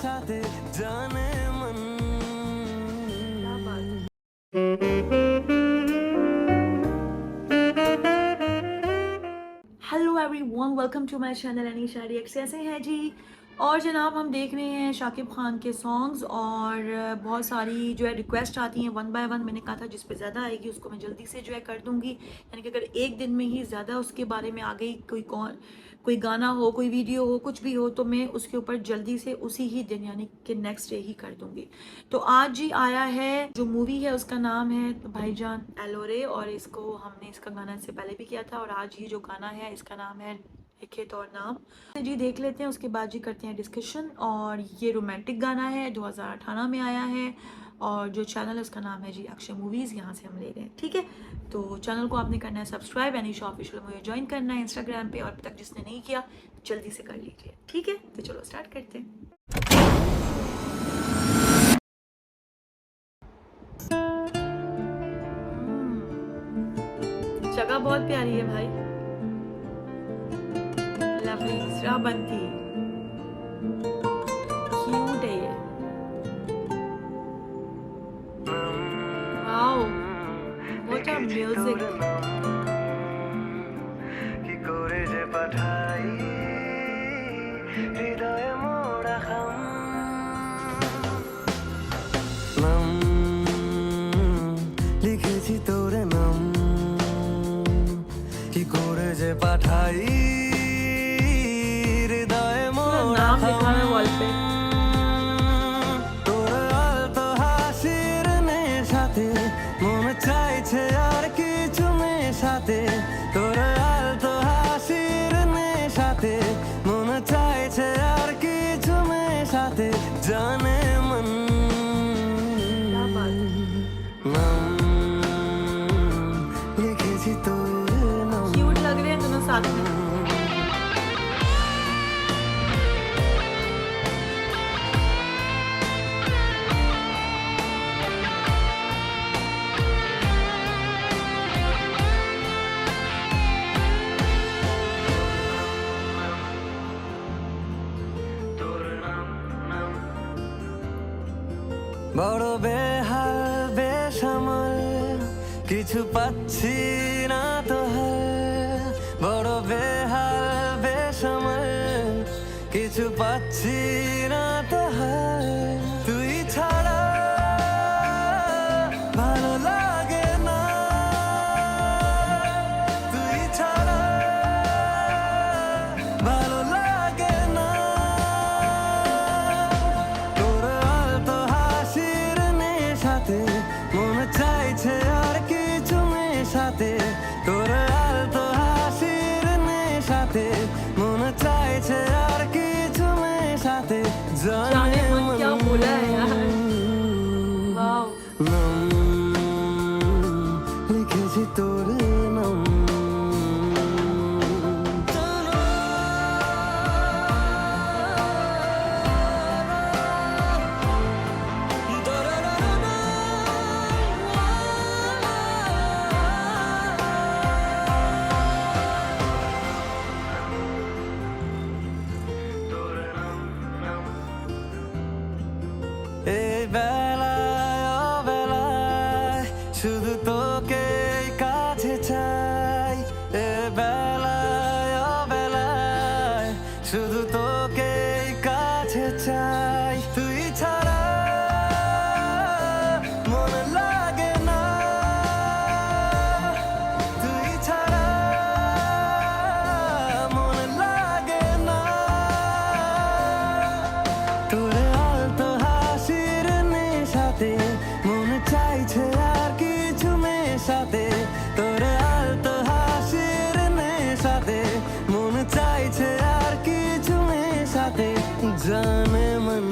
সাথে জানে মন। Hello everyone, welcome to my channel Anisha React. कैसे हैं जी? और जनाब हम देख रहे हैं शाकिब खान के सॉन्ग्स और बहुत सारी जो है रिक्वेस्ट आती हैं वन बाय वन। मैंने कहा था जिस पे ज़्यादा आएगी उसको मैं जल्दी से जो है कर दूंगी, यानी कि अगर एक दिन में ही ज़्यादा उसके बारे में आ गई, कोई गाना हो, कोई वीडियो हो, कुछ भी हो, तो मैं उसके ऊपर जल्दी से उसी ही दिन यानी कि नेक्स्ट डे ही कर दूंगी। तो आज जी आया है, जो मूवी है उसका नाम है भाईजान एलोरे, और इसको हमने इसका गाना इससे पहले भी किया था, और आज ही जो गाना है इसका नाम है लिखे तो और नाम। जी देख लेते हैं, उसके बाद जी करते हैं डिस्कशन। और ये रोमांटिक गाना है, 2018 में आया है, और जो चैनल है उसका नाम है जी अक्षय मूवीज़, यहाँ से हम ले रहे हैं। ठीक है, तो चैनल को आपने करना है सब्सक्राइब, अनीशा ऑफिशियल मुझे ज्वाइन करना है इंस्टाग्राम पे, और अब तक जिसने नहीं किया जल्दी से कर लीजिए। ठीक है, तो चलो स्टार्ट करते हैं। जगह बहुत प्यारी है भाई, लवली श्रावंती, क्यूट है ये। Wow, what a music. কি করে যে পাঠাই হৃদয়ে মোড়া খাম। নাম লিখেছি তোরে নাম, কি করে যে পাঠাই হৃদয়ে মোড়া नाम খাম। लिखा है वॉल पे। তোর আলতো হাসির নেশাতে মন চাইছে আর কিছু মেশাতে। তোর আলতো হাসির নেশাতে মন চাইছে আর কিছু মেশাতে জানে মন। क्या बात है। নাম লিখেছি তোর নাম। क्यूट लग रहे हैं दोनों साथ में। বড় বেহাল বেসামাল কিছু পাচ্ছি না তো হাল। বড় বেহাল বেসামাল কিছু পাচ্ছি না তো হাল। তুই ছাড়া ভালো লাগে না, তুই ছাড়া ভালো লাগে না। তোর আলতো হাসির নেশাতে মন চাইছে আর কিছু মেশাতে। তোর আলতো হাসির নেশাতে মন চাইছে আর কিছু মেশাতে जाने मन क्या बोला है यार। वाओ, নাম লিখেছি তোর নাম। এই বেলায় অবেলায় শুধু তোকেই কাছে চাই। এ বেলায় অবেলায় শুধু তোকেই কাছে চাই। তুই ছাড়া মন লাগে না, তুই ছাড়া মন লাগে না। তোর আলতো হাসির নেশাতে মন চাইছে আর কিছু মেশাতে। তোর আলতো হাসির নেশাতে মন চাইছে আর কিছু মেশাতে জানে মন।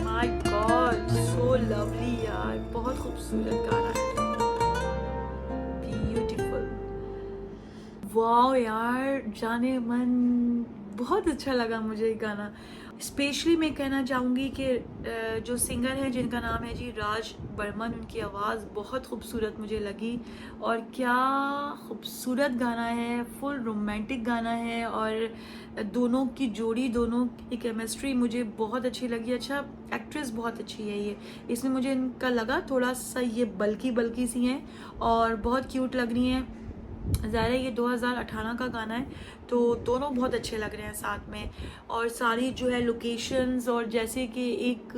माय गॉड, सो लवली यार, बहुत खूबसूरत गाना है, ब्यूटीफुल। वाओ यार, जाने मन, बहुत अच्छा लगा मुझे ये गाना। स्पेशली मैं कहना चाहूँगी कि जो सिंगर हैं जिनका नाम है जी राज बर्मन, उनकी आवाज़ बहुत खूबसूरत मुझे लगी और क्या खूबसूरत गाना है, फुल रोमांटिक गाना है और दोनों की जोड़ी, दोनों की केमिस्ट्री मुझे बहुत अच्छी लगी। अच्छा, एक्ट्रेस बहुत अच्छी है ये, इसमें मुझे इनका लगा थोड़ा सा ये बल्की सी हैं और बहुत क्यूट लग रही हैं। ज़ाहिर है ये 2018 का गाना है तो दोनों बहुत अच्छे लग रहे हैं साथ में, और सारी जो है लोकेशंस और जैसे कि एक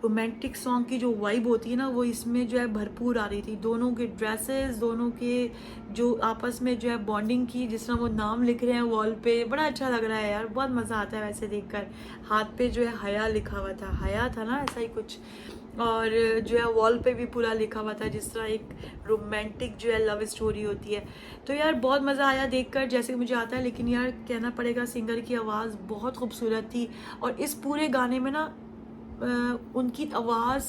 रोमांटिक सॉन्ग की जो वाइब होती है ना वो इसमें जो है भरपूर आ रही थी। दोनों के ड्रेसेस, दोनों के जो आपस में जो है बॉन्डिंग की, जिस तरह वो नाम लिख रहे हैं वॉल पे, बड़ा अच्छा लग रहा है यार, बहुत मज़ा आता है वैसे देखकर। हाथ पे जो है हया लिखा हुआ था, हया था ना ऐसा ही कुछ, और जो है वॉल पे भी पूरा लिखा हुआ था जिस तरह एक रोमांटिक जो है लव स्टोरी होती है। तो यार बहुत मज़ा आया देखकर, जैसे मुझे आता है, लेकिन यार कहना पड़ेगा सिंगर की आवाज़ बहुत खूबसूरत थी और इस पूरे गाने में ना उनकी आवाज़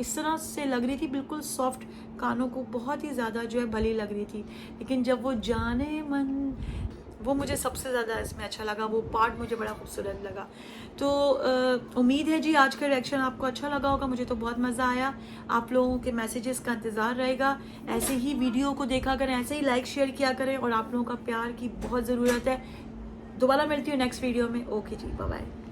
इस तरह से लग रही थी बिल्कुल सॉफ्ट, कानों को बहुत ही ज़्यादा जो है भली लग रही थी। लेकिन जब वो जाने मन, वो मुझे सबसे ज़्यादा इसमें अच्छा लगा, वो पार्ट मुझे बड़ा खूबसूरत लगा। तो उम्मीद है जी आज का रिएक्शन आपको अच्छा लगा होगा, मुझे तो बहुत मज़ा आया। आप लोगों के मैसेजेस का इंतज़ार रहेगा, ऐसे ही वीडियो को देखा करें, ऐसे ही लाइक शेयर किया करें, और आप लोगों का प्यार की बहुत ज़रूरत है। दोबारा मिलती हूँ नेक्स्ट वीडियो में। ओके जी, बाय बाय।